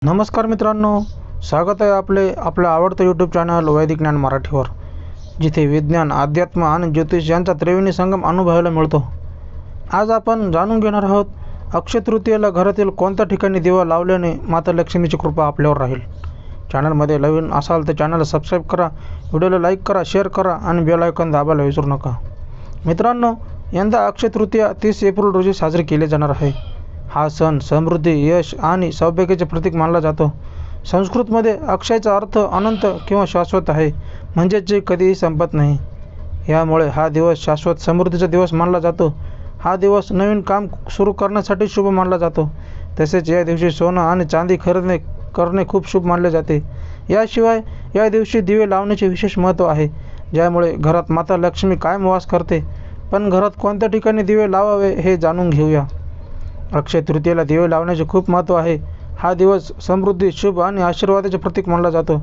नमस्कार मित्रांनो, स्वागत आहे आपल्या आवडतं यूट्यूब चॅनल वैदिक ज्ञान मराठीवर, जिथे विज्ञान, अध्यात्म आणि ज्योतिष यांचा त्रिवेणी संगम अनुभवायला मिळतो। आज आपण जाणून घेणार आहोत अक्षय तृतीयेला घरातील कोणत्या ठिकाणी दिवा लावल्याने माता लक्ष्मीची कृपा आपल्यावर राहील। चॅनलमध्ये नवीन असाल तर चॅनलला सबस्क्राईब करा, व्हिडिओला लाईक करा, शेअर करा आणि बेल आयकॉन दाबायला विसरू नका। मित्रांनो, यंदा अक्षय तृतीया 30 एप्रिल रोजी साजरी केली जाणार आहे। हा सण समृद्धी, यश आणि सौभाग्याचे प्रतीक मानला जातो। संस्कृतमध्ये अक्षयचा अर्थ अनंत किंवा शाश्वत आहे, म्हणजे जे कधीही संपत नाही। यामुळे हा दिवस शाश्वत समृद्धीचा दिवस मानला जातो। हा दिवस नवीन काम सुरू करण्यासाठी शुभ मानला जातो। तसेच या दिवशी सोनं आणि चांदी खरेदी करणे खूप शुभ मानले जाते। याशिवाय या दिवशी दिवे लावण्याचे विशेष महत्त्व आहे, ज्यामुळे घरात माता लक्ष्मी कायम वास करते। पण घरात कोणत्या ठिकाणी दिवे लावावे हे जाणून घेऊया। अक्षय तृतीयेला दिवे लावण्याचे खूप महत्त्व आहे। हा दिवस समृद्धी, शुभ आणि आशीर्वादाचे प्रतीक मानला जातो।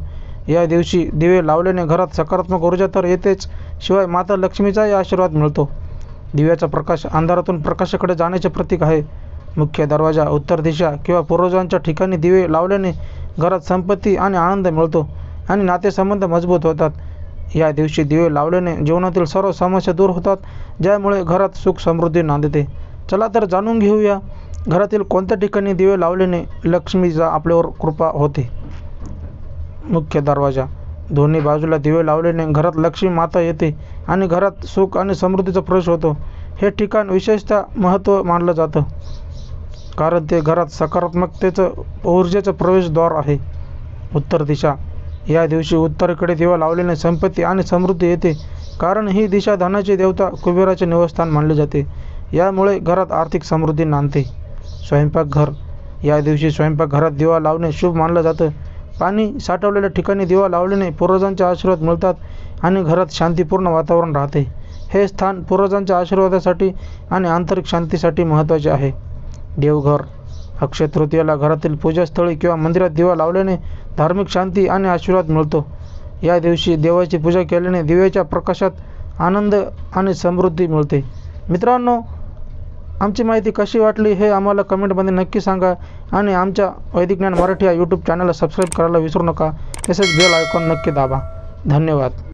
या दिवशी दिवे लावल्याने घरात सकारात्मक ऊर्जा तर येतेच, शिवाय माता लक्ष्मीचाही आशीर्वाद मिळतो। दिव्याचा प्रकाश अंधारातून प्रकाशाकडे जाण्याचे प्रतीक आहे। मुख्य दरवाजा, उत्तर दिशा किंवा पूर्वजांच्या ठिकाणी दिवे लावल्याने घरात संपत्ती आणि आनंद मिळतो आणि नातेसंबंध मजबूत होतात। या दिवशी दिवे लावल्याने जीवनातील सर्व समस्या दूर होतात, ज्यामुळे घरात सुख समृद्धी नांदते। चला तर जाणून घेऊया, घरातील कोणत्या ठिकाणी दिवे लावल्याने लक्ष्मीचा आपल्यावर कृपा होते। मुख्य दरवाजा, दोन्ही बाजूला दिवे लावल्याने घरात लक्ष्मी माता येते आणि घरात सुख आणि समृद्धीचा प्रवेश होतो। हे ठिकाण विशेषतः महत्त्व मानलं जातं, कारण ते घरात सकारात्मकतेचं, ऊर्जेचं प्रवेशद्वार आहे। उत्तर दिशा, या दिवशी उत्तरेकडे दिवा लावल्याने संपत्ती आणि समृद्धी येते, कारण ही दिशा धनाची देवता कुबेराचे निवासस्थान मानले जाते। यामुळे घरात आर्थिक समृद्धी नांदते। स्वयंपाकघर, या दिवशी स्वयंपाकघरात दिवा लावणे शुभ मानलं जातं। पाणी साठवलेल्या ठिकाणी दिवा लावल्याने पूर्वजांचे आशीर्वाद मिळतात आणि घरात शांतीपूर्ण वातावरण राहते। हे स्थान पूर्वजांच्या आशीर्वादासाठी आणि आंतरिक शांतीसाठी महत्त्वाचे आहे। देवघर, अक्षय तृतीयेला घरातील पूजास्थळी किंवा मंदिरात दिवा लावल्याने धार्मिक शांती आणि आशीर्वाद मिळतो। या दिवशी देवाची पूजा केल्याने दिव्याच्या प्रकाशात आनंद आणि समृद्धी मिळते। मित्रांनो, आमची माहिती कशी वाटली हे आम्हाला कमेंटमध्ये नक्की सांगा आणि आमच्या वैदिक ज्ञान मराठी या यूट्यूब चॅनलला सबस्क्राईब करायला विसरू नका। तसेच बेल आयकॉन नक्की दाबा। धन्यवाद।